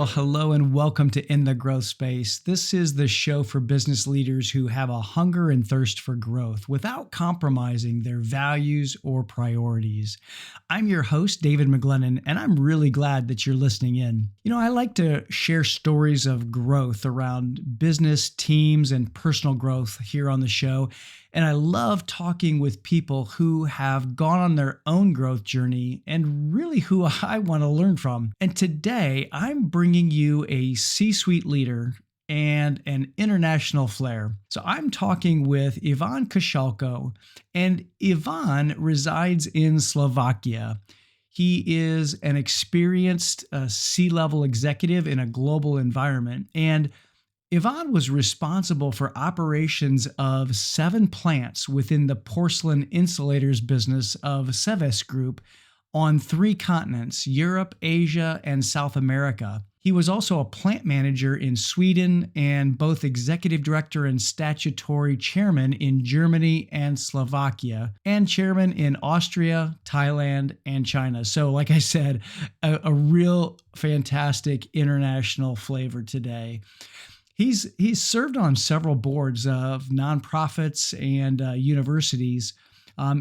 Well, hello and welcome to In the Growth Space. This is the show for business leaders who have a hunger and thirst for growth without compromising their values or priorities. I'm your host, David McGlennon, and I'm really glad that you're listening in. I like to share stories of growth around business, teams, and personal growth here on the show. And I love talking with people who have gone on their own growth journey and really who I want to learn from. And today I'm bringing you a C-suite leader and an international flair. So I'm talking with Ivan Kosalko, and Ivan resides in Slovakia. He is an experienced C-level executive in a global environment, and Ivan was responsible for operations of 7 plants within the porcelain insulators business of Seves Group on 3 continents, Europe, Asia, and South America. He was also a plant manager in Sweden and both executive director and statutory chairman in Germany and Slovakia, and chairman in Austria, Thailand, and China. So like I said, a real fantastic international flavor today. He's served on several boards of nonprofits and universities,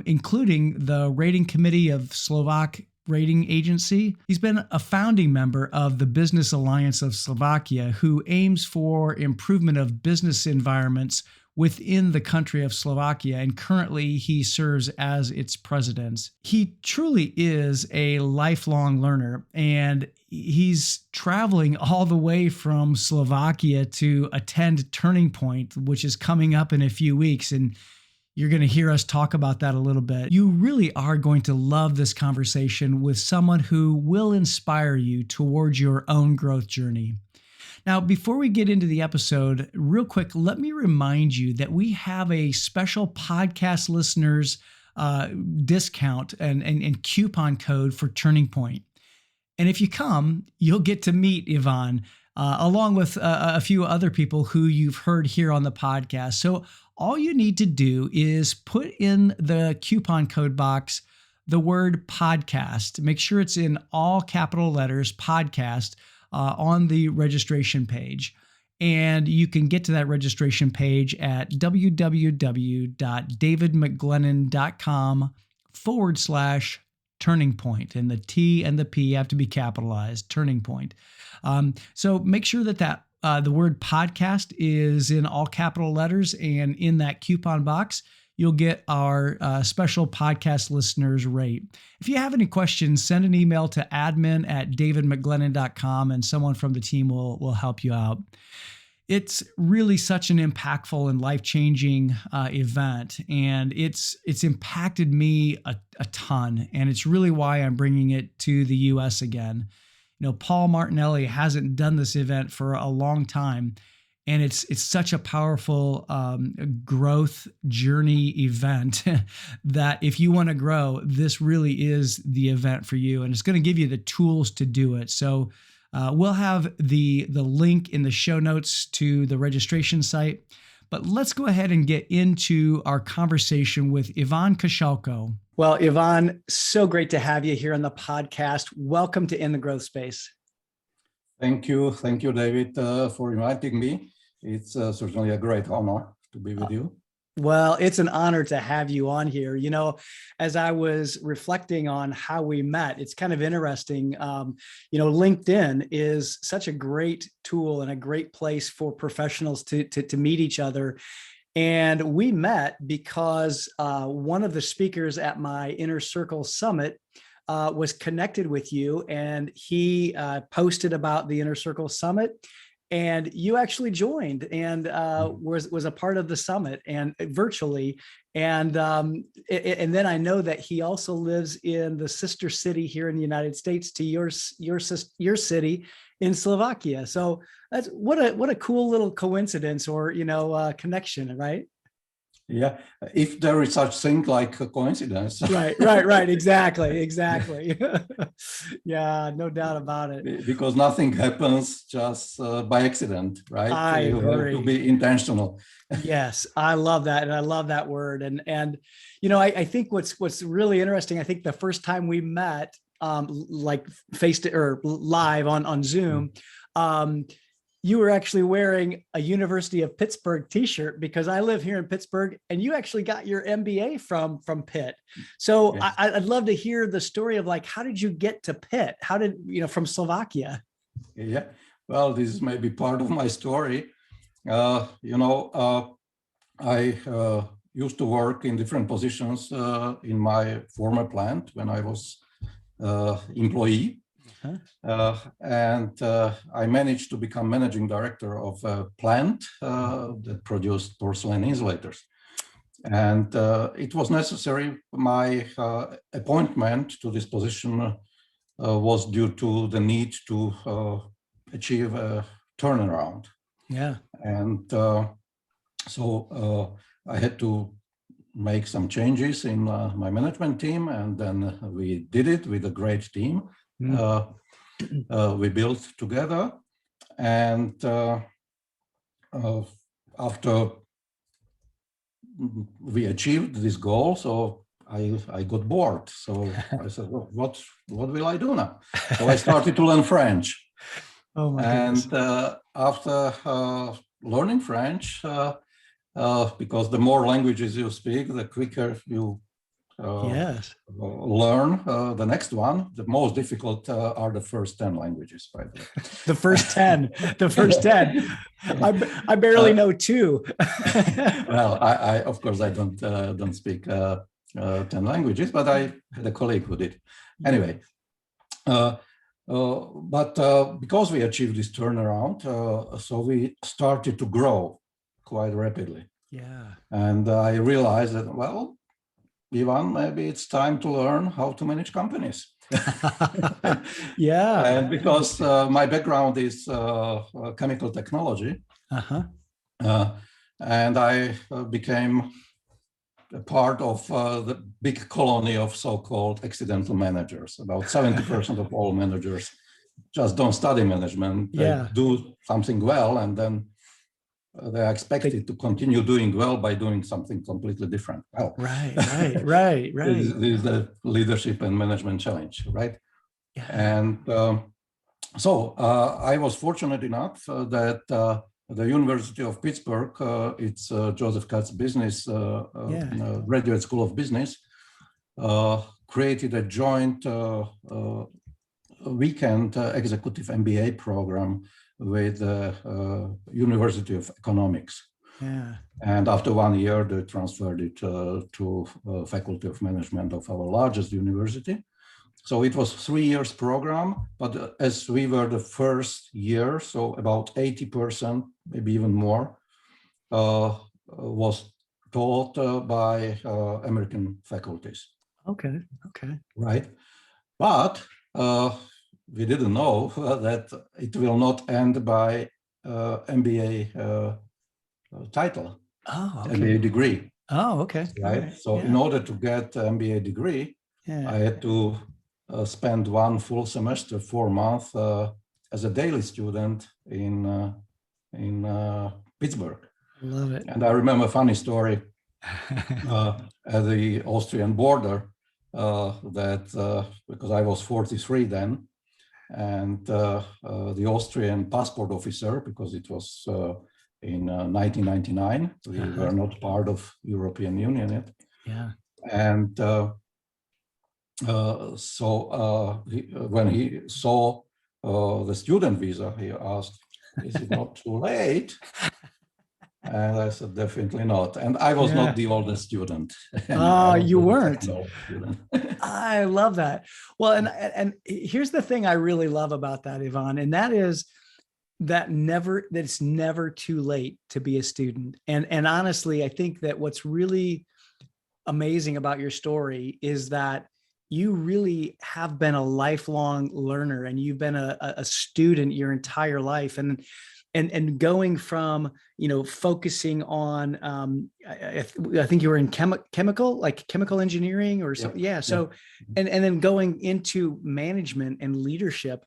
including the Rating Committee of Slovak Rating Agency. He's been a founding member of the Business Alliance of Slovakia, who aims for improvement of business environments within the country of Slovakia, and currently he serves as its president. He truly is a lifelong learner, and he's traveling all the way from Slovakia to attend Turning Point, which is coming up in a few weeks, and you're going to hear us talk about that a little bit. You really are going to love this conversation with someone who will inspire you towards your own growth journey. Now, before we get into the episode, real quick, let me remind you that we have a special podcast listeners discount and coupon code for Turning Point. And if you come, you'll get to meet Ivan, along with a few other people who you've heard here on the podcast. So all you need to do is put in the coupon code box the word podcast. Make sure it's in all capital letters, podcast, on the registration page. And you can get to that registration page at www.davidmcglennon.com/Turning Point. And the T and the P have to be capitalized, Turning Point. So make sure that the word podcast is in all capital letters, and in that coupon box, you'll get our special podcast listeners rate. If you have any questions, send an email to admin@davidmcglennon.com, and someone from the team will help you out. It's really such an impactful and life-changing event, and it's impacted me a ton, and it's really why I'm bringing it to the U.S. again. Paul Martinelli hasn't done this event for a long time, and it's such a powerful growth journey event that if you want to grow, this really is the event for you, and it's going to give you the tools to do it. So we'll have the link in the show notes to the registration site. But let's go ahead and get into our conversation with Ivan Kosalko. Well, Ivan, so great to have you here on the podcast. Welcome to In the Growth Space. Thank you, David, for inviting me. It's certainly a great honor to be with you. Well, it's an honor to have you on here. As I was reflecting on how we met, it's kind of interesting. LinkedIn is such a great tool and a great place for professionals to meet each other. And we met because one of the speakers at my Inner Circle Summit was connected with you, and he posted about the Inner Circle Summit. And you actually joined and was a part of the summit and virtually. And then I know that he also lives in the sister city here in the United States to your city in Slovakia. So that's what a cool little coincidence or connection, right? Yeah, if there is such thing like a coincidence. Right. Exactly. Yeah, no doubt about it. Because nothing happens just by accident, right? You have to be intentional. Yes, I love that, and I love that word. And I think what's really interesting. I think the first time we met, like face to or live on Zoom. um, you were actually wearing a University of Pittsburgh t-shirt, because I live here in Pittsburgh, and you actually got your MBA from Pitt. So Yes. I'd love to hear the story of like, how did you get to Pitt? How did, from Slovakia? Yeah. Well, this is maybe part of my story. I used to work in different positions in my former plant when I was employee. I managed to become managing director of a plant that produced porcelain insulators. And it was necessary. My appointment to this position was due to the need to achieve a turnaround. Yeah. And so I had to make some changes in my management team, and then we did it with a great team. We built together, and after we achieved this goal, so I got bored. So I said, well, what will I do now? So I started to learn French. Oh my goodness. And after learning French, because the more languages you speak, the quicker you Yes. learn the next one. The most difficult are the first 10 languages, by the way. The first 10, the first 10. I barely know 2. Well, I of course I don't speak 10 languages, but I had a colleague who did. Anyway, but because we achieved this turnaround, so we started to grow quite rapidly. Yeah. And I realized that, well, Ivan, maybe it's time to learn how to manage companies. Yeah. And because my background is chemical technology, and I became a part of the big colony of so-called accidental managers. About 70% of all managers just don't study management. They do something well, and then they are expected to continue doing well by doing something completely different. Well, right. This is the leadership and management challenge, right? Yeah. And so I was fortunate enough that the University of Pittsburgh, it's Joseph Katz Business Graduate School of Business, created a joint weekend executive MBA program with the University of Economics. Yeah. And after 1 year, they transferred it to Faculty of Management of our largest university. So it was 3 years program, but as we were the first year, so about 80%, maybe even more, was taught by American faculties. Okay. Right. But we didn't know that it will not end by MBA title, MBA degree. Oh, okay. Right. So in order to get MBA degree, I had to spend 1 full semester, 4 months as a daily student in Pittsburgh. I love it. And I remember a funny story at the Austrian border that because I was 43 then, and the Austrian passport officer, because it was in 1999, we were not part of European Union yet. Yeah. And when he saw the student visa, he asked, "Is it not too late?" And I said, "Definitely not." And I was not the oldest student. You weren't. I love that. Well, and here's the thing I really love about that, Ivan, and that is that it's never too late to be a student. And honestly, I think that what's really amazing about your story is that you really have been a lifelong learner, and you've been a student your entire life. And going from, focusing on, I think you were in chemical engineering or something. Yeah. So, and then going into management and leadership.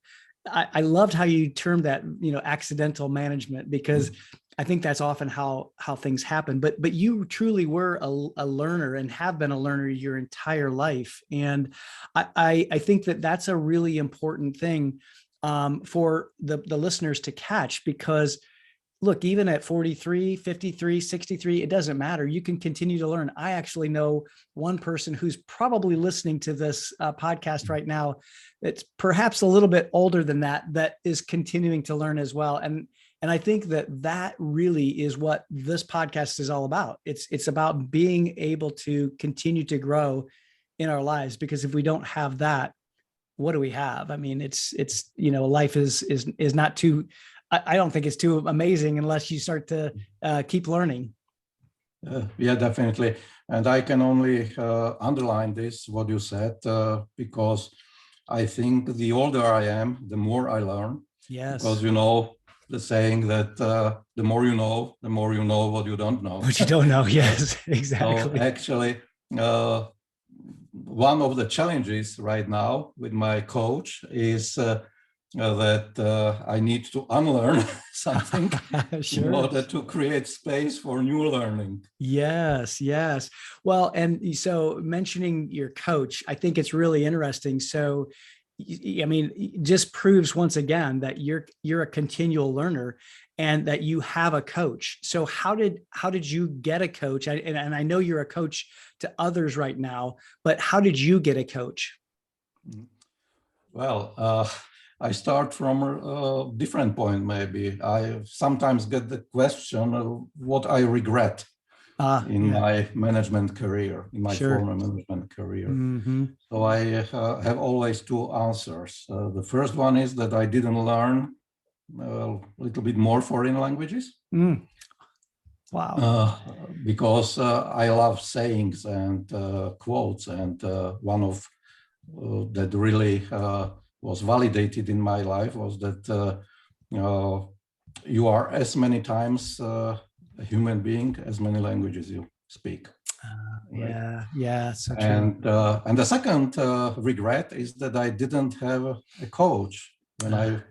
I loved how you termed that, accidental management, because I think that's often how things happen. But you truly were a learner and have been a learner your entire life. And I think that that's a really important thing for the listeners to catch, because look, even at 43, 53, 63, it doesn't matter. You can continue to learn. I actually know one person who's probably listening to this podcast right now. It's perhaps a little bit older than that, that is continuing to learn as well. And I think that really is what this podcast is all about. It's about being able to continue to grow in our lives, because if we don't have that, what do we have? I mean, it's, life is not too, I don't think it's too amazing unless you start to keep learning. Yeah, definitely. And I can only underline this, what you said, because I think the older I am, the more I learn. Yes. Because, the saying that the more you know what you don't know. What you don't know. Yes, exactly. So actually, one of the challenges right now with my coach is that I need to unlearn something Sure. in order to create space for new learning. Yes, yes. Well, and so mentioning your coach, I think it's really interesting. So, I mean, it just proves once again that you're a continual learner and that you have a coach. So how did you get a coach? And I know you're a coach to others right now, but how did you get a coach? Well, I start from a different point, maybe. I sometimes get the question of what I regret in my management career, in my former management career. Mm-hmm. So I have always two answers. The first one is that I didn't learn a little bit more foreign languages. Wow. Because I love sayings and quotes, and one of that really was validated in my life was that you are as many times a human being as many languages you speak. Right? Yeah, so true. And the second regret is that I didn't have a coach when I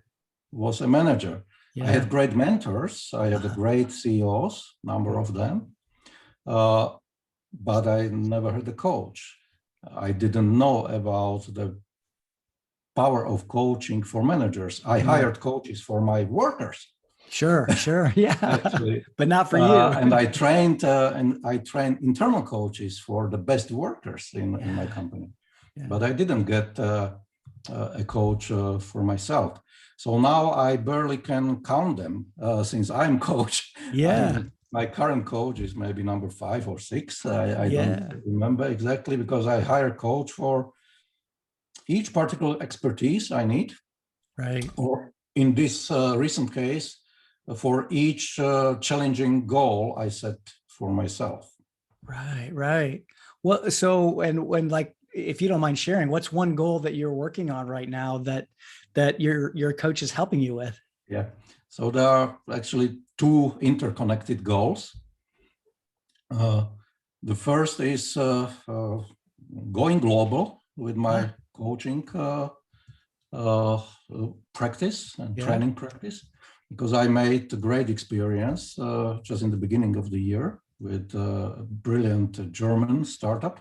was a manager. I had great mentors. I had great CEOs, number of them, but I never had a coach. I didn't know about the power of coaching for managers. I hired coaches for my workers. Sure, yeah, actually, but not for you. And I trained internal coaches for the best workers in my company. But I didn't get a coach for myself. So now I barely can count them since I'm coach. My current coach is maybe number 5 or 6. I don't remember exactly, because I hire a coach for each particular expertise I need. Right. Or in this recent case, for each challenging goal I set for myself. Right. Well, so, and when, like, if you don't mind sharing, what's one goal that you're working on right now that your coach is helping you with? Yeah. So there are actually 2 interconnected goals. The first is going global with my coaching practice and training practice, because I made a great experience just in the beginning of the year with a brilliant German startup.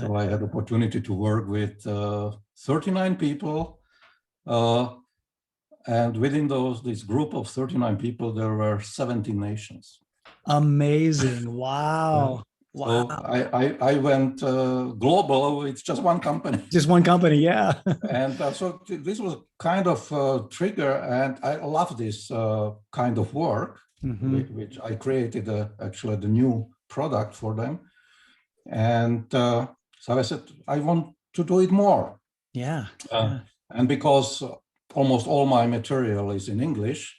So I had opportunity to work with 39 people. And within this group of 39 people, there were 17 nations. Amazing. Wow. So I went global with just one company. Just one company, yeah. And so this was kind of trigger, and I love this kind of work, which I created actually the new product for them. And so I said, I want to do it more. And because almost all my material is in English,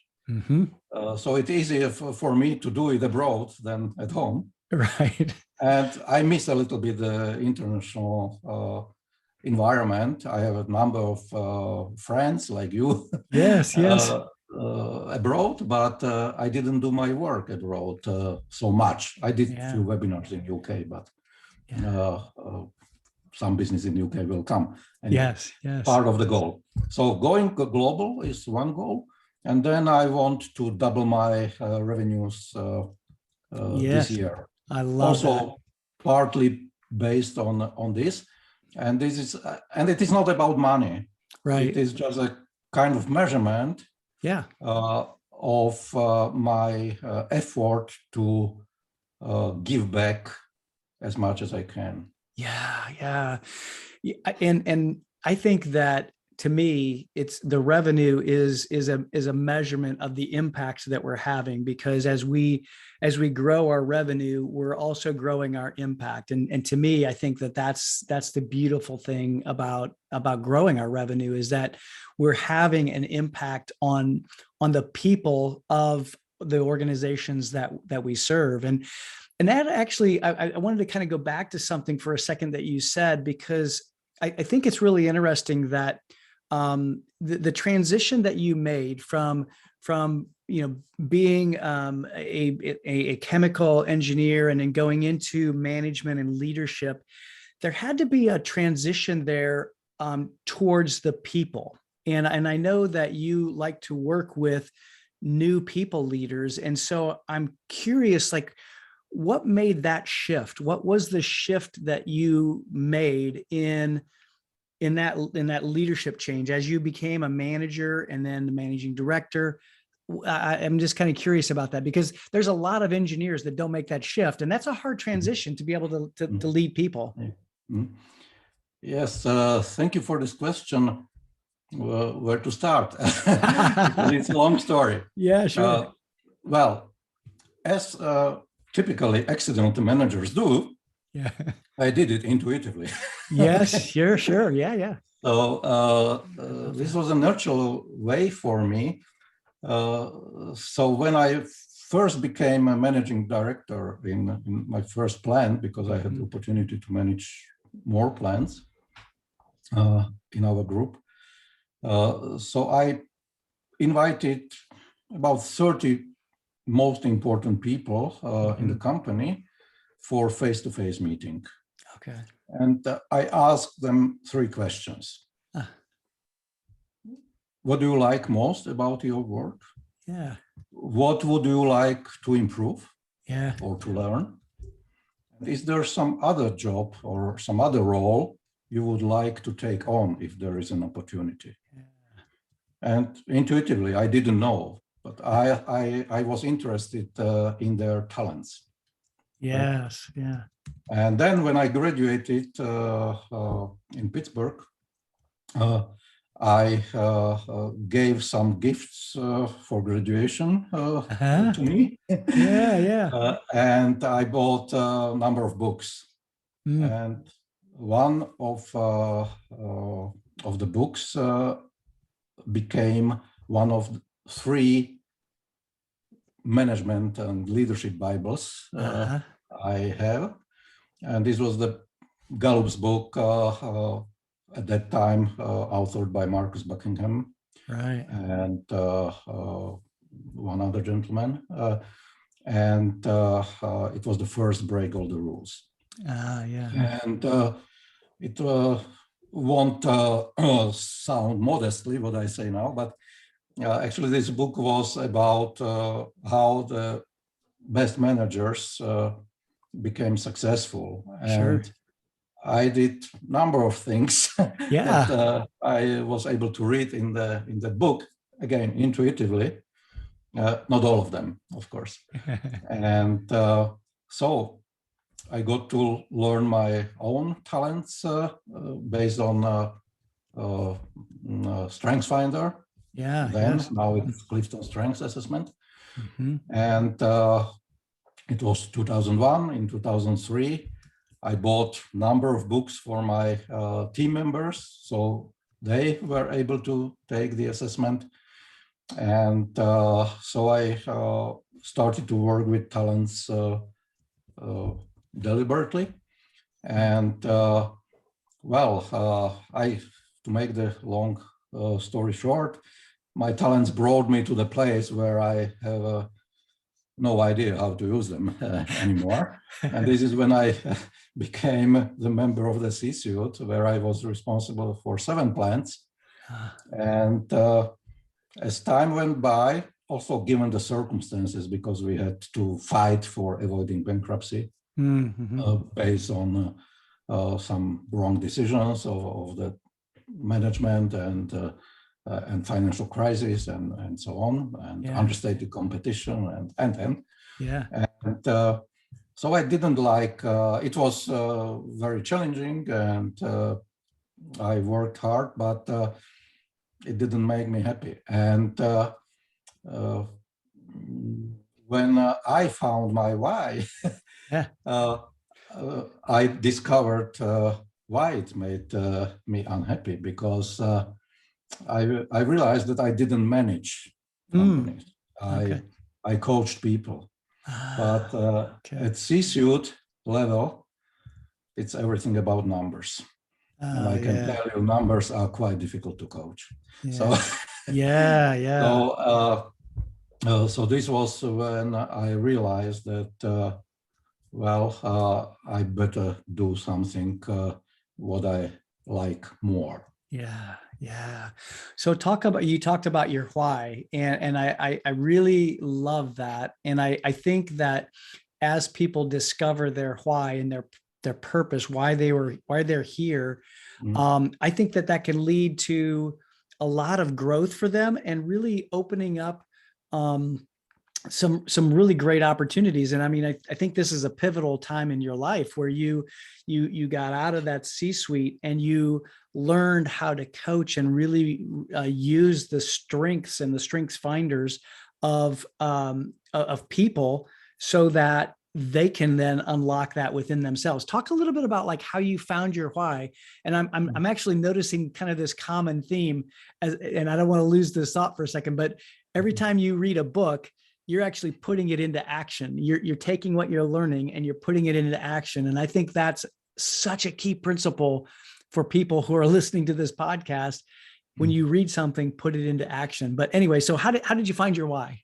so it's easier for me to do it abroad than at home. Right. And I miss a little bit the international environment. I have a number of friends like you. Yes. Abroad, but I didn't do my work abroad so much. I did a few webinars in UK, but some business in UK will come. Anyway, part of the goal. So going global is one goal. And then I want to double my revenues this year. I love that. Partly based on this, and this is and it is not about money. Right. It is just a kind of measurement Yeah. of my effort to give back as much as I can. Yeah. And I think that, to me, it's the revenue is a measurement of the impact that we're having, because as we grow our revenue, we're also growing our impact. And to me, I think that that's the beautiful thing about growing our revenue, is that we're having an impact on the people of the organizations that we serve. And that actually, I wanted to kind of go back to something for a second that you said, because I think it's really interesting that the transition that you made from being a chemical engineer and then going into management and leadership, there had to be a transition there towards the people. And I know that you like to work with new people leaders. And so I'm curious, like, what made that shift? What was the shift that you made in that leadership change as you became a manager and then the managing director? I'm just kind of curious about that, because there's a lot of engineers that don't make that shift, and that's a hard transition to be able to lead people. Yes, thank you for this question. Where to start? Because it's a long story. Yeah, sure. Well, as typically accidental managers do, Yeah. I did it intuitively. Yes, sure. Yeah. So this was a natural way for me. So when I first became a managing director in my first plant, because I had the opportunity to manage more plants in our group, so I invited about 30 most important people in the company for face-to-face meeting. Okay. And I asked them 3 questions. What do you like most about your work? Yeah. What would you like to improve? Yeah. Or to learn? Is there some other job or some other role you would like to take on if there is an opportunity? Yeah. And intuitively, I didn't know, but I was interested in their talents. Yes. Right? Yeah. And then when I graduated in Pittsburgh, I gave some gifts for graduation to me. Yeah. And I bought a number of books. And one of the books became one of 3 management and leadership Bibles I have. And this was the Gallup's book at that time, authored by Marcus Buckingham, right, and one other gentleman. And it was the first Break All the Rules. Yeah. And it won't sound modestly what I say now, but actually this book was about how the best managers became successful. And sure. I did a number of things that I was able to read in the book, again, intuitively. Not all of them, of course. And so I got to learn my own talents based on StrengthsFinder. Now it's Clifton Strengths Assessment. And it was 2001. In 2003, I bought a number of books for my team members, so they were able to take the assessment. And so I started to work with talents deliberately. And to make the long story short, my talents brought me to the place where I have no idea how to use them anymore. And this is when I became the member of the C-suite, where I was responsible for 7 plants. And as time went by, also given the circumstances, because we had to fight for avoiding bankruptcy based on some wrong decisions of the management and and financial crisis and so on, and understated competition and. Yeah. And so I didn't like, it was very challenging, and I worked hard, but it didn't make me happy. And when I found my why, I discovered why it made me unhappy, because I realized that I didn't manage companies. I coached people, but at C-suite level, it's everything about numbers. And I can tell you, numbers are quite difficult to coach. So, so this was when I realized that, I better do something what I like more. Yeah. So you talked about your why, and I really love that. And I think that as people discover their why and their purpose, why they're here, I think that can lead to a lot of growth for them, and really opening up some really great opportunities. And I mean, I think this is a pivotal time in your life where you got out of that C-suite and you learned how to coach and really use the strengths and the strengths finders of people, so that they can then unlock that within themselves. Talk a little bit about like how you found your why. And I'm actually noticing kind of this common theme, and I don't want to lose this thought for a second, but every time you read a book, you're actually putting it into action. You're taking what you're learning and you're putting it into action. And I think that's such a key principle for people who are listening to this podcast. When you read something, put it into action. But anyway, so how did you find your why?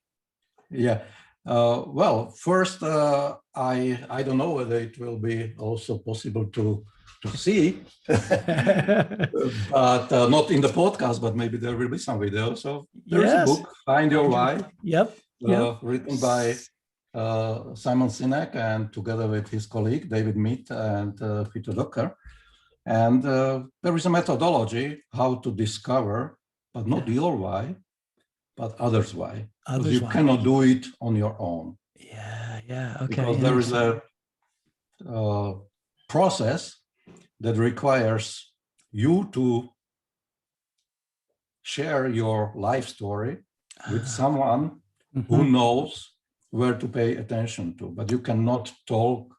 Yeah. First, I don't know whether it will be also possible to see, but not in the podcast, but maybe there will be some video. So there's a book, Find Your Why. Yep. Written by Simon Sinek, and together with his colleague, David Mead and Peter Drucker. And there is a methodology how to discover, but not your why, but others' why. Because you cannot do it on your own. Okay. Because there is a process that requires you to share your life story with someone who knows where to pay attention to. But you cannot talk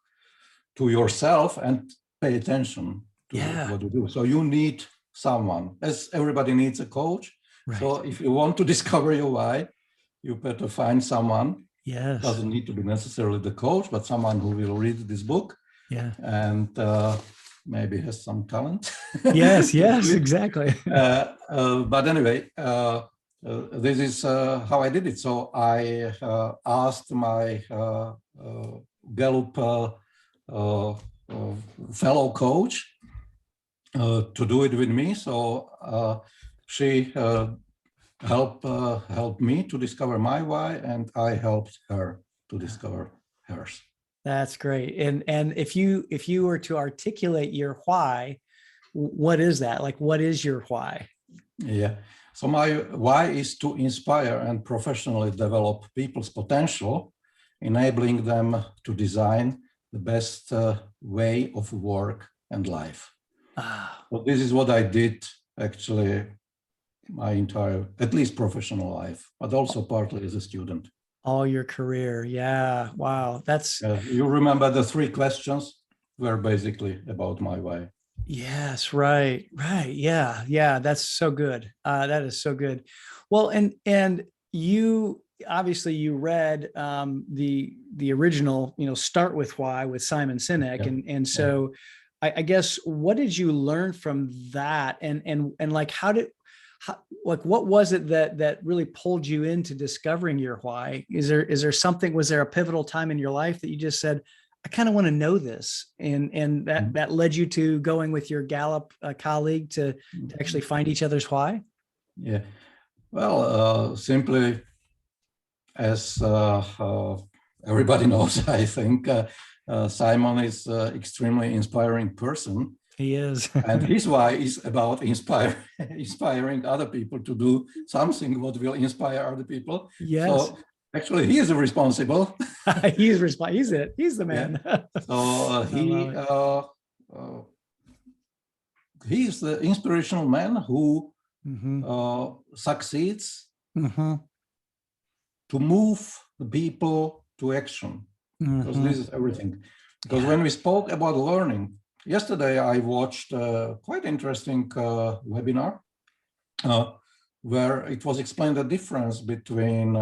to yourself and pay attention to what you do. So you need someone, as everybody needs a coach. Right. So if you want to discover your why, you better find someone. Yes. Doesn't need to be necessarily the coach, but someone who will read this book. And maybe has some talent. Yes, exactly. But anyway, this is how I did it. So I asked my Gallup fellow coach to do it with me. So she helped me to discover my why, and I helped her to discover hers. That's great. And if you were to articulate your why, what is that? Like, what is your why? Yeah. So my why is to inspire and professionally develop people's potential, enabling them to design the best way of work and life. So this is what I did actually my entire, at least professional life, but also partly as a student. All your career. Yeah. Wow. That's. You remember the 3 questions were basically about my why. Yes. Right. Yeah. That's so good. That is so good. Well, and you obviously you read the original, Start With Why with Simon Sinek. And so I guess, what did you learn from that? And like, what was it that really pulled you into discovering your why? Is there something, was there a pivotal time in your life that you just said, I kind of want to know this, and that led you to going with your Gallup colleague to actually find each other's why? Yeah, well, simply as everybody knows, I think Simon is an extremely inspiring person. He is. And his why is about inspiring other people to do something what will inspire other people. Yes. So actually, he is responsible. He's it. He's the man. Yeah. So he's the inspirational man who succeeds to move the people to action, because this is everything. Because when we spoke about learning, yesterday I watched a quite interesting webinar where it was explained the difference between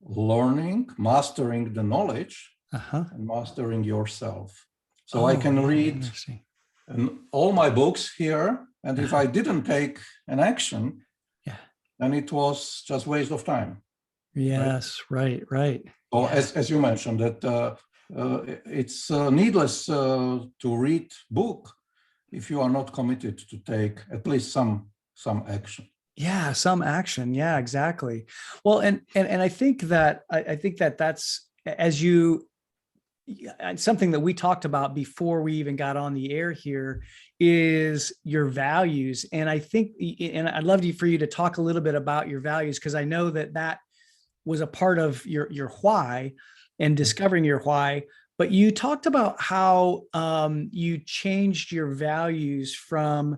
learning, mastering the knowledge, and mastering yourself. So I can read all my books here, and if I didn't take an action, then it was just waste of time. Yes, right. So as you mentioned, that it's needless to read book if you are not committed to take at least some action. Yeah, some action. Yeah, exactly. Well, and I think that that's, as you, something that we talked about before we even got on the air here, is your values. And I think, and I'd love for you to talk a little bit about your values, because I know that was a part of your why and discovering your why. But you talked about how you changed your values from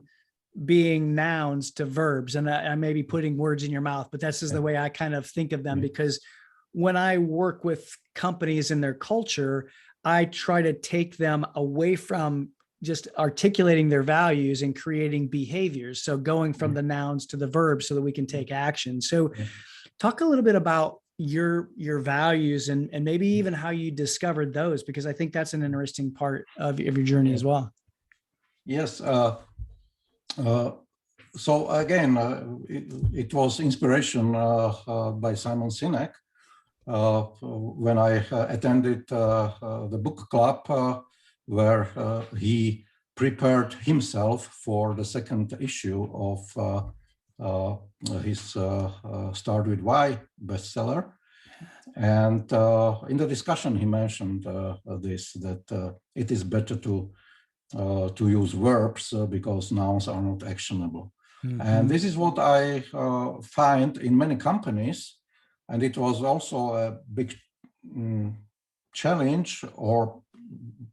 being nouns to verbs. And I may be putting words in your mouth, but that's just the way I kind of think of them, because when I work with companies in their culture, I try to take them away from just articulating their values and creating behaviors. So going from the nouns to the verbs so that we can take action. So talk a little bit about your values and maybe even how you discovered those, because I think that's an interesting part of your journey as well. Yes. So again, it was inspiration by Simon Sinek when I attended the book club where he prepared himself for the second issue of his Start With Why bestseller. And in the discussion, he mentioned that it is better to use verbs because nouns are not actionable. And this is what I find in many companies. And it was also a big challenge, or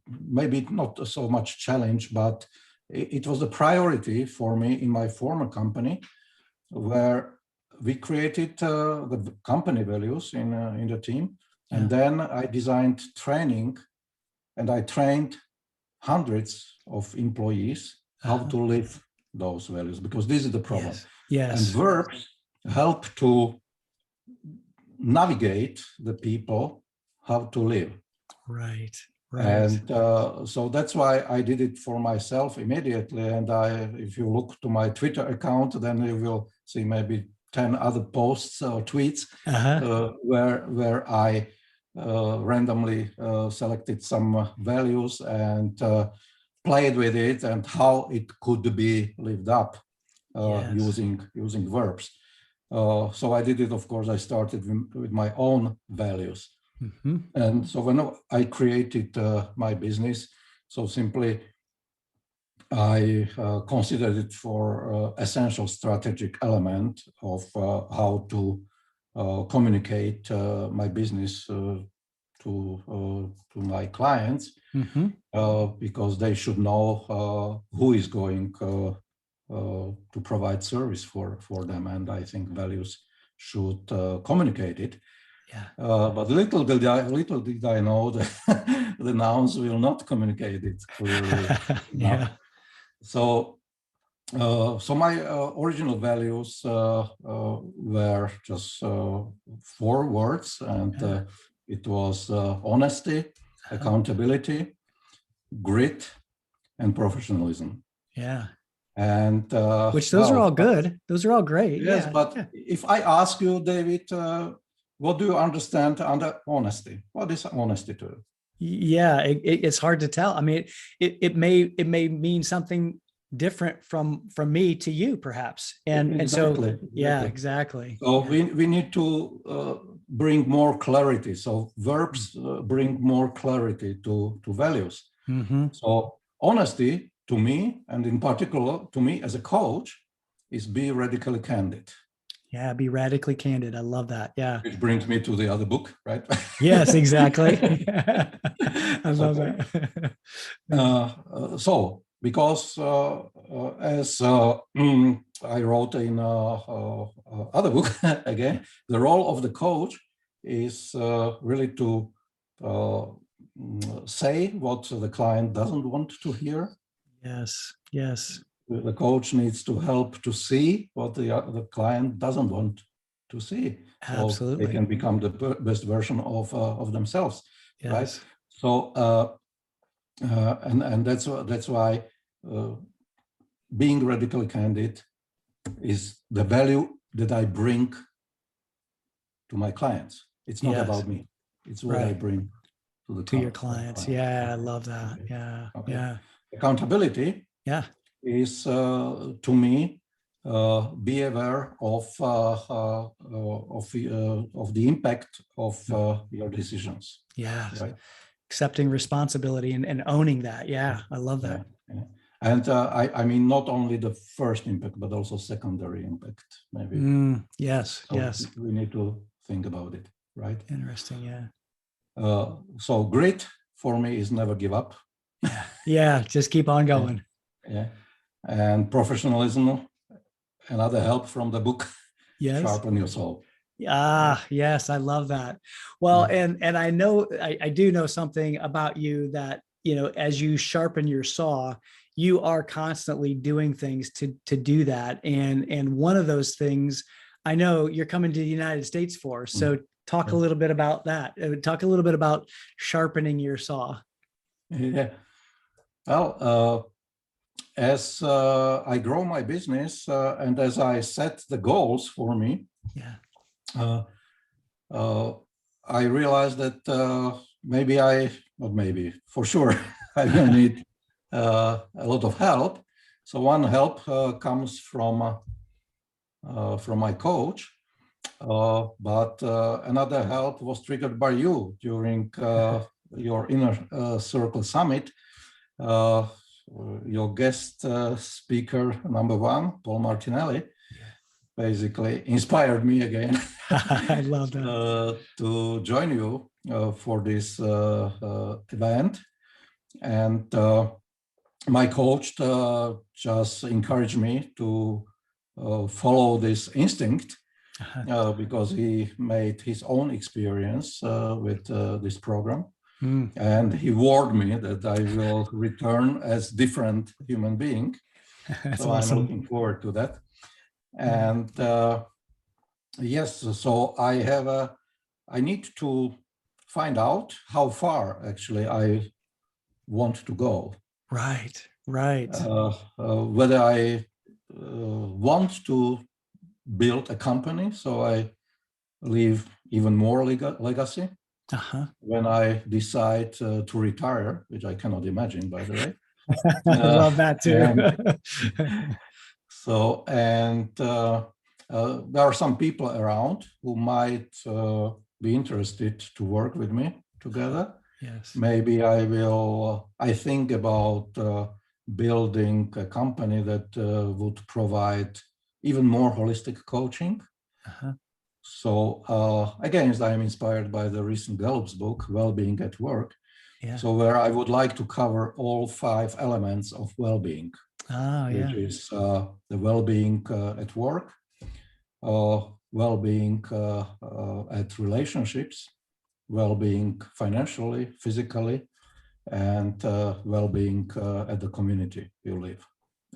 maybe not so much challenge, but it was a priority for me in my former company, where we created the company values in the team. And then I designed training, and I trained hundreds of employees how to live those values, because this is the problem. And verbs help to navigate the people how to live. Right. And so that's why I did it for myself immediately. And if you look to my Twitter account, then you will see maybe 10 other posts or tweets where I randomly selected some values and played with it and how it could be lived up using verbs. So I did it, of course, I started with my own values. And so when I created my business, so simply I considered it for essential strategic element of how to communicate my business to my clients, because they should know who is going to provide service for them. And I think values should communicate it. But little did I know that the nouns will not communicate it clearly. So my original values were just 4 words, and it was honesty, accountability, grit, and professionalism. And which those are all good. Those are all great. Yes, but if I ask you, David, what do you understand under honesty? What is honesty to you? It's hard to tell. I mean, it may mean something different from me to you, perhaps. And so exactly. So we need to bring more clarity. So verbs bring more clarity to values. So honesty to me, and in particular to me as a coach, is be radically candid. Yeah, be radically candid. I love that. Yeah. Which brings me to the other book, right? Yes, exactly. I love that. So, because as I wrote in other book again, the role of the coach is really to say what the client doesn't want to hear. Yes, yes. The coach needs to help to see what the client doesn't want to see, so Absolutely. they can become the best version of themselves. Yes. Right. So and that's why being radically candid is the value that I bring to my clients. It's not about me. It's what I bring to your clients. Yeah, I love that. Okay. Yeah, Okay. yeah. Accountability. Yeah. Is to me be aware of the impact of your decisions. Yeah. Right. Accepting responsibility and owning that. Yeah, I love that. Yeah. And I mean, not only the first impact, but also secondary impact, maybe. Yes, so yes. We need to think about it, right? Interesting, yeah. So grit for me is never give up. Yeah, yeah, just keep on going. Yeah. And professionalism, another help from the book, yes. Sharpen your soul. Yes, I love that. Well, and I know I do know something about you that, you know, as you sharpen your saw, you are constantly doing things to do that. And one of those things I know you're coming to the United States for. So talk a little bit about that. Talk a little bit about sharpening your saw. Yeah. Well, as I grow my business and as I set the goals for me, I realized that for sure, I will need a lot of help. So one help comes from my coach, but another help was triggered by you during your Inner Circle Summit. Your guest speaker number one, Paul Martinelli, basically inspired me again. I love that. To join you for this event. And my coach just encouraged me to follow this instinct because he made his own experience with this program. And he warned me that I will return as different human being. So awesome. I'm looking forward to that. And yes, so I need to find out how far actually I want to go. Right, right. Whether I want to build a company, so I leave even more legacy. When I decide to retire, which I cannot imagine, by the way. I love that too. There are some people around who might be interested to work with me together. Yes. Maybe I think about building a company that would provide even more holistic coaching. So again, I'm inspired by the recent Gallups book, Well-Being at Work. So where I would like to cover all 5 elements of well-being, which is the well-being at work, well-being at relationships, well-being financially, physically, and well-being at the community you live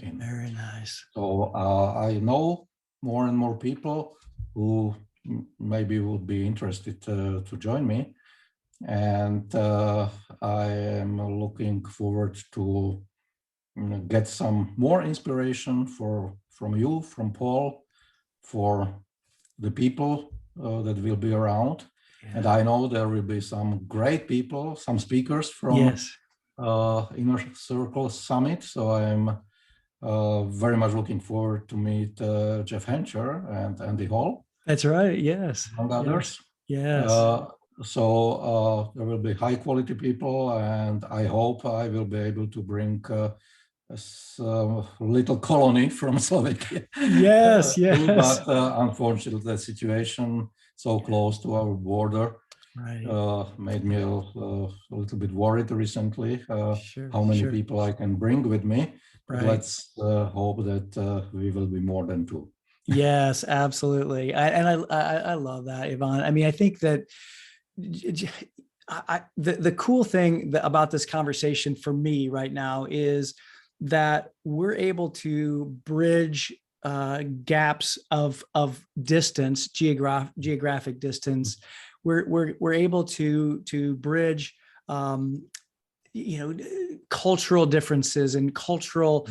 in. Very nice. So I know more and more people who maybe would be interested to join me. And I am looking forward to get some more inspiration from you, from Paul, for the people that will be around. And I know there will be some great people, some speakers from Inner Circle Summit. So I'm very much looking forward to meet Jeff Hencher and Andy Hall. That's right. Yes. Among others. Yes. So there will be high quality people, and I hope I will be able to bring little colony from Slovakia. Yes, yes. But unfortunately, the situation so close to our border Right. made me a little bit worried recently Sure, how many sure. people I can bring with me. But Right. let's hope that we will be more than two. Yes, absolutely. I love that, Ivan. I mean, I think that the cool thing about this conversation for me right now is that we're able to bridge gaps of distance, geographic distance. We're able to bridge um, cultural differences and cultural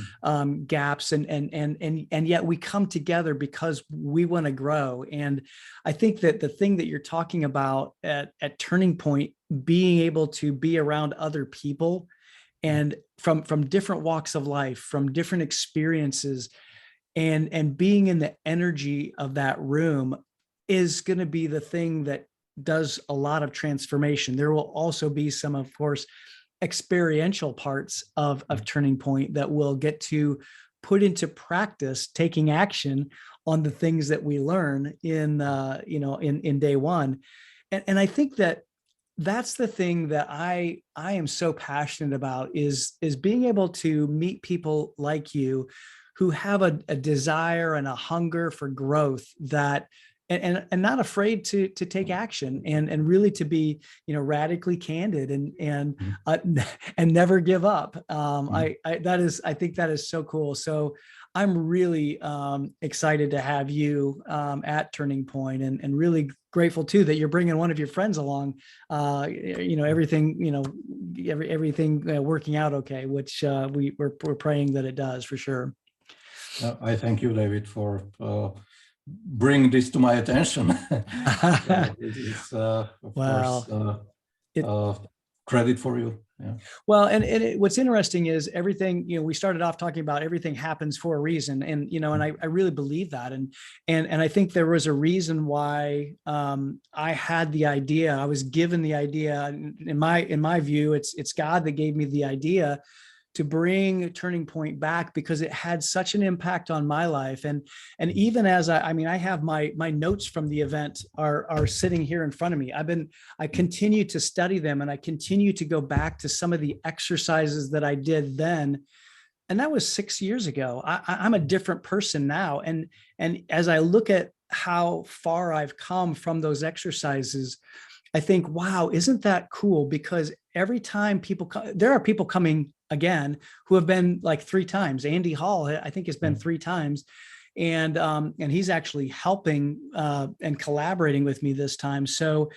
gaps, and yet we come together because we want to grow. And I think that the thing that you're talking about at Turning Point, being able to be around other people and from different walks of life, from different experiences, and being in the energy of that room is going to be the thing that does a lot of transformation. There will also be some, of course, experiential parts of Turning Point that we'll get to put into practice, taking action on the things that we learn in day one. And I think that that's the thing that I am so passionate about is being able to meet people like you who have a desire and a hunger for growth, that and not afraid to take action, and really to be radically candid and never give up. I think that is so cool. So I'm really excited to have you at Turning Point, and really grateful too that you're bringing one of your friends along. Everything everything working out okay, which we're praying that it does for sure. I thank you, David, for bring this to my attention. This is, of Wow. course, It, credit for you. Yeah. Well, what's interesting is everything, we started off talking about everything happens for a reason. And I really believe that. And I think there was a reason why I had the idea. I was given the idea. In my view, it's God that gave me the idea to bring Turning Point back, because it had such an impact on my life. And even as I have my notes from the event are sitting here in front of me. I continue to study them, and I continue to go back to some of the exercises that I did then. And that was 6 years ago. I'm a different person now. And as I look at how far I've come from those exercises, I think, wow, isn't that cool? Because every time there are people coming again who have been like 3 times. Andy Hall, I think, has been 3 times. And he's actually helping and collaborating with me this time. So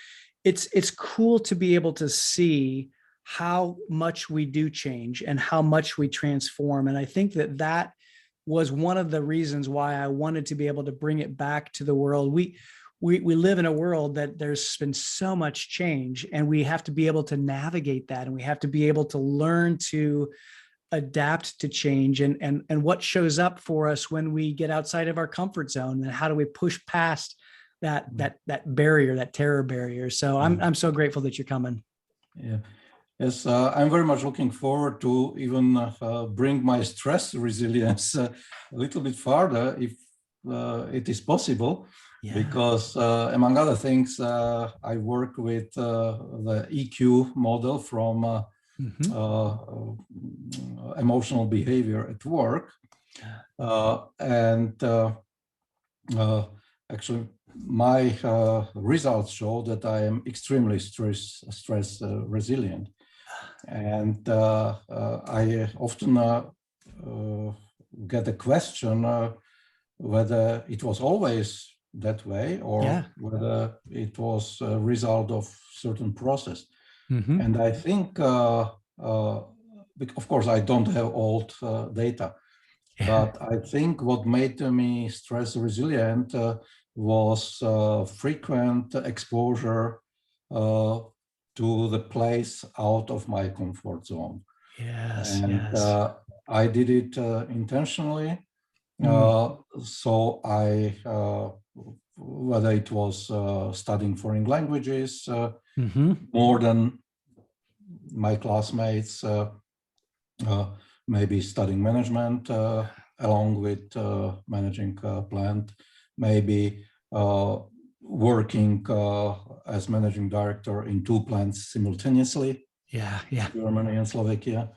it's cool to be able to see how much we do change and how much we transform. And I think that was one of the reasons why I wanted to be able to bring it back to the world. We live in a world that there's been so much change, and we have to be able to navigate that, and we have to be able to learn to adapt to change, and what shows up for us when we get outside of our comfort zone, and how do we push past that barrier, that terror barrier. So I'm so grateful that you're coming. Yeah. Yes, I'm very much looking forward to even bring my stress resilience a little bit farther, if it is possible. Yeah. Because among other things, I work with the EQ model from emotional behavior at work. Actually, my results show that I am extremely stress resilient. And I often get a question whether it was always that way, or whether it was a result of certain process. And I think, of course, I don't have old data, but I think what made me stress resilient was frequent exposure to the place out of my comfort zone. Yes, and I did it intentionally. So I, whether it was studying foreign languages more than my classmates, maybe studying management along with managing a plant, maybe working as managing director in 2 plants simultaneously, Yeah. Germany and Slovakia,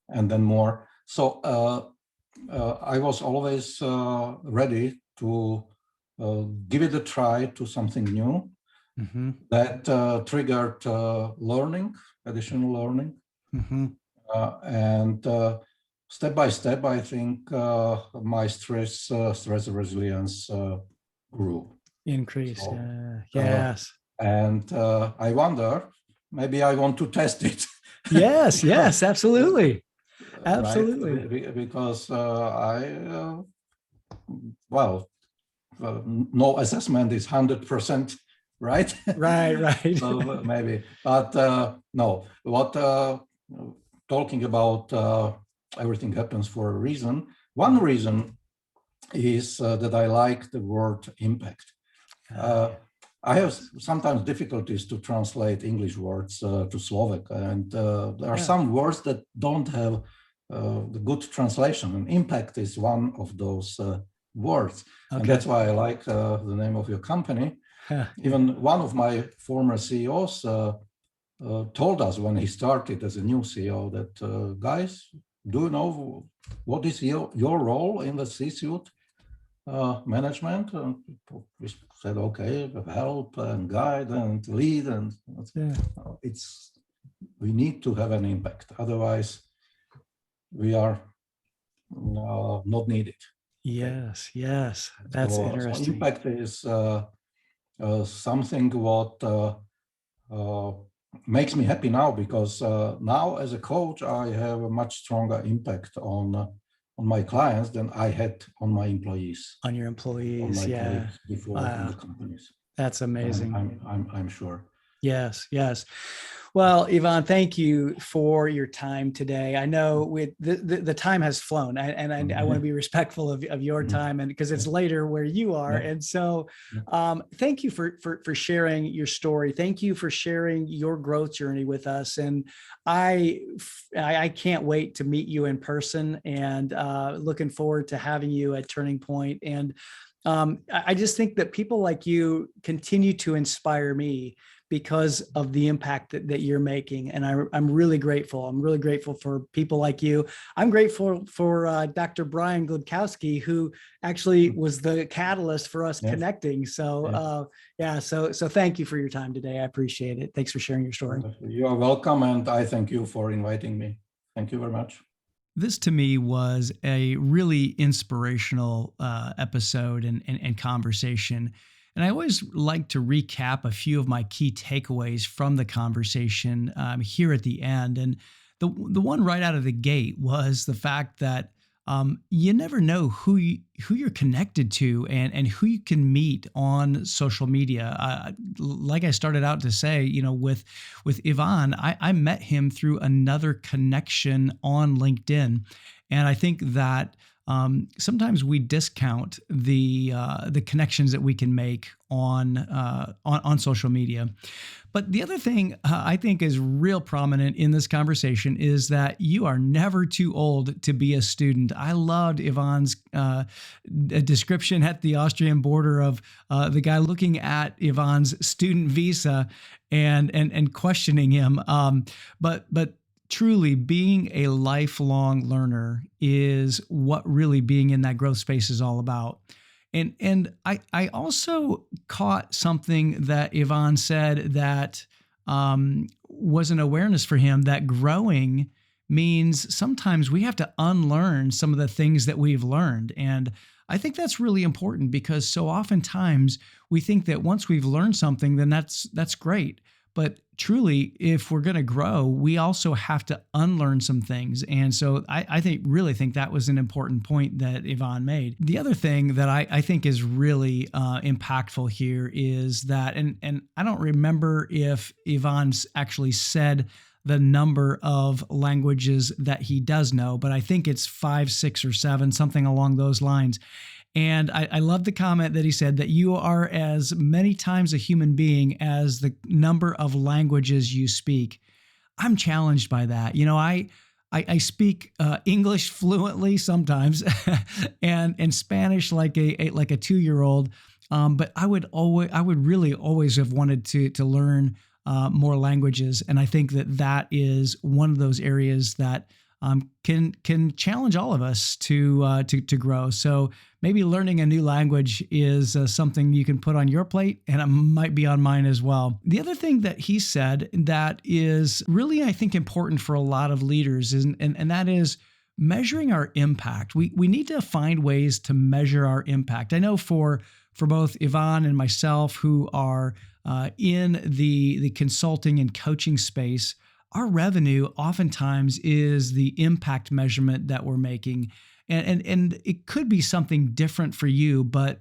and then more. So I was always ready to give it a try to something new that triggered learning, additional learning. And step by step, I think my stress resilience grew. Increase. So, Yes. And I wonder, maybe I want to test it. Yes. Yes. Absolutely. Absolutely. Right? Because no assessment is 100%, right? Right. So maybe, but no. What talking about everything happens for a reason. One reason is that I like the word impact. I have sometimes difficulties to translate English words to Slovak, and there are some words that don't have the good translation, and impact is one of those words. And that's why I like the name of your company. Even one of my former CEOs told us when he started as a new CEO that, guys, do you know what is your role in the C-suite management? And we said, okay, help and guide and lead, and we need to have an impact. Otherwise, we are not needed. Yes. That's interesting. So impact is something what makes me happy now, because now as a coach, I have a much stronger impact on my clients than I had on my employees. On your employees, on my colleagues before in the companies. That's amazing. I'm sure. Yes. Well, Ivan, thank you for your time today. I know with the time has flown, and I want to be respectful of your time, and because it's later where you are. And so thank you for sharing your story. Thank you for sharing your growth journey with us. And I can't wait to meet you in person, and looking forward to having you at Turning Point. And I just think that people like you continue to inspire me because of the impact that you're making. And I'm really grateful. I'm really grateful for people like you. I'm grateful for Dr. Brian Glodkowski, who actually was the catalyst for us connecting. So so thank you for your time today. I appreciate it. Thanks for sharing your story. You're welcome. And I thank you for inviting me. Thank you very much. This to me was a really inspirational episode and conversation. And I always like to recap a few of my key takeaways from the conversation here at the end. And the one right out of the gate was the fact that you never know who you're connected to and who you can meet on social media. Like I started out to say, with Ivan, I met him through another connection on LinkedIn, and I think that sometimes we discount the connections that we can make on social media. But the other thing I think is real prominent in this conversation is that you are never too old to be a student. I loved Ivan's description at the Austrian border of the guy looking at Ivan's student visa and questioning him. But truly, being a lifelong learner is what really being in that growth space is all about. And I also caught something that Ivan said that was an awareness for him, that growing means sometimes we have to unlearn some of the things that we've learned. And I think that's really important, because so oftentimes we think that once we've learned something, then that's great. But truly, if we're going to grow, we also have to unlearn some things. And so I really think that was an important point that Ivan made. The other thing that I think is really impactful here is that, and I don't remember if Ivan's actually said the number of languages that he does know, but I think it's 5, 6, or 7, something along those lines. And I love the comment that he said that you are as many times a human being as the number of languages you speak. I'm challenged by that. I speak English fluently sometimes, and Spanish like a 2-year-old. But I would really always have wanted to learn more languages, and I think that is one of those areas that can challenge all of us to grow. So maybe learning a new language is something you can put on your plate, and it might be on mine as well. The other thing that he said that is really, I think, important for a lot of leaders and that is measuring our impact. We need to find ways to measure our impact. I know for both Ivan and myself, who are in the consulting and coaching space, our revenue oftentimes is the impact measurement that we're making. And it could be something different for you, but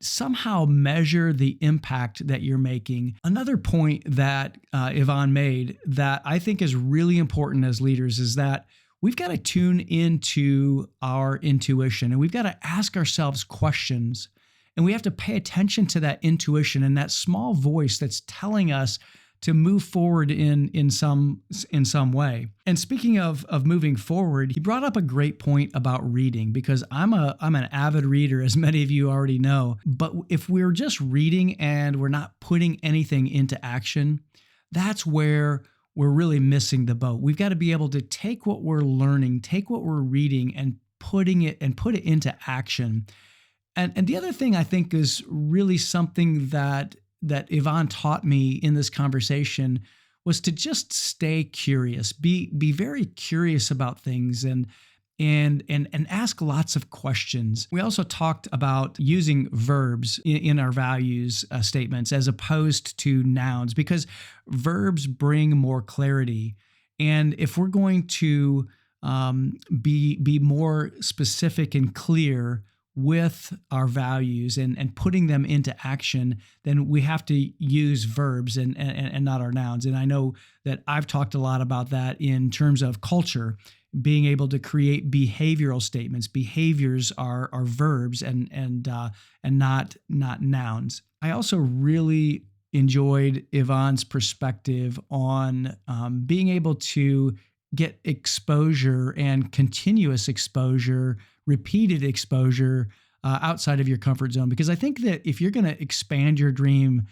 somehow measure the impact that you're making. Another point that Ivan made that I think is really important as leaders is that we've got to tune into our intuition, and we've got to ask ourselves questions, and we have to pay attention to that intuition and that small voice that's telling us to move forward in some way. And speaking of moving forward, he brought up a great point about reading, because I'm an avid reader, as many of you already know. But if we're just reading and we're not putting anything into action, that's where we're really missing the boat. We've got to be able to take what we're learning, take what we're reading, and put it into action. And the other thing I think is really something that Ivan taught me in this conversation was to just stay curious, be very curious about things, and ask lots of questions. We also talked about using verbs in our values statements as opposed to nouns, because verbs bring more clarity. And if we're going to be more specific and clear with our values and putting them into action, then we have to use verbs and not our nouns. And I know that I've talked a lot about that in terms of culture, being able to create behavioral statements. Behaviors are verbs and not nouns. I also really enjoyed Ivan's perspective on being able to get exposure and continuous exposure, repeated exposure outside of your comfort zone. Because I think that if you're going to expand your dream,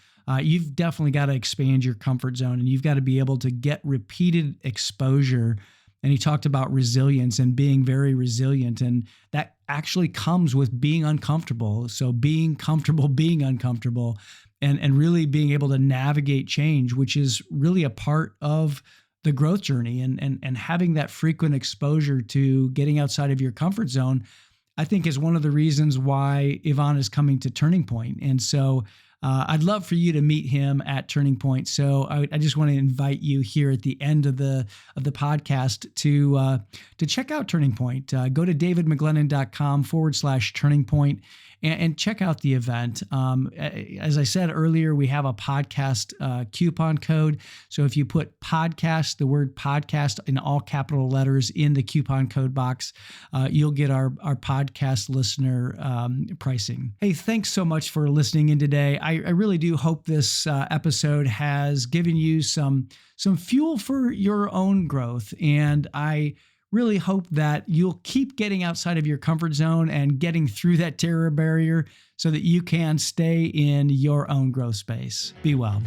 you've definitely got to expand your comfort zone, and you've got to be able to get repeated exposure. And he talked about resilience and being very resilient. And that actually comes with being uncomfortable. So being comfortable, being uncomfortable, and really being able to navigate change, which is really a part of the growth journey, and having that frequent exposure to getting outside of your comfort zone, I think is one of the reasons why Ivan is coming to Turning Point. And so I'd love for you to meet him at Turning Point. So I just want to invite you here at the end of the podcast to check out Turning Point. Go to davidmcglennon.com/Turning Point and check out the event. As I said earlier, we have a podcast coupon code. So if you put podcast, the word podcast in all capital letters in the coupon code box, you'll get our podcast listener pricing. Hey, thanks so much for listening in today. I really do hope this episode has given you some fuel for your own growth. And I really hope that you'll keep getting outside of your comfort zone and getting through that terror barrier so that you can stay in your own growth space. Be well.